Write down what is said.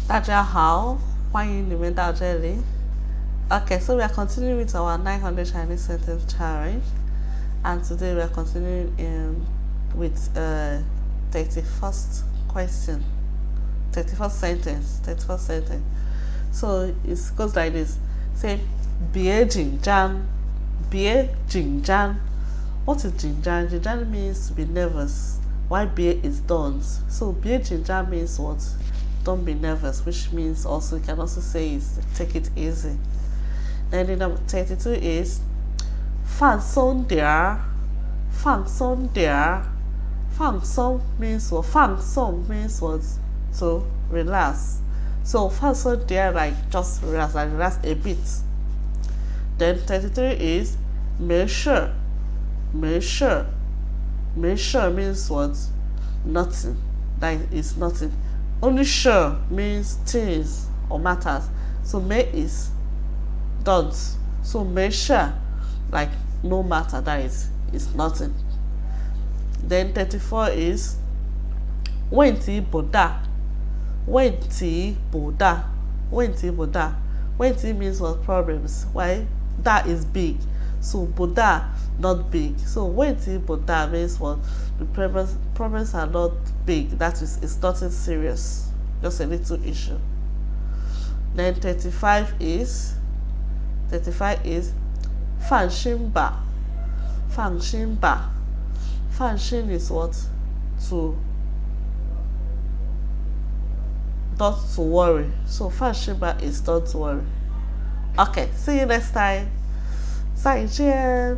大家好，欢迎你们到这里。Okay, so we are continuing with our 900 Chinese sentence challenge, and today we are continuing with 31st question, 31st sentence. So it goes like this. Say, Bie Jinjan, Bie Jinjan. What is Jinjan? Jinjan means to be nervous, while Bie is don't. So Bie Jinjan means what? Don't be nervous, which means also you can also say is take it easy. Then the number 32 is 放松点儿，放松点儿。放松 means what? 放松 means what? To relax. So 放松点儿 like just relax, like relax a bit. Then 33 is 没事，没事，没事 means what? Nothing. Like it's nothing. Only sure means things or matters. So may is don't. So may sure like no matter, that is nothing. Then 34 is 问题不大，问题不大，问题不大。问题 means what? Problems. Why? That is big. So Buddha not big. So 问题不大 means what? The problems are not big. That is, it's nothing serious. Just a little issue. Then 35 is 放心吧，放心吧。放心 is what? To not to worry. So 放心吧 is not to worry. Okay, see you next time. 再见。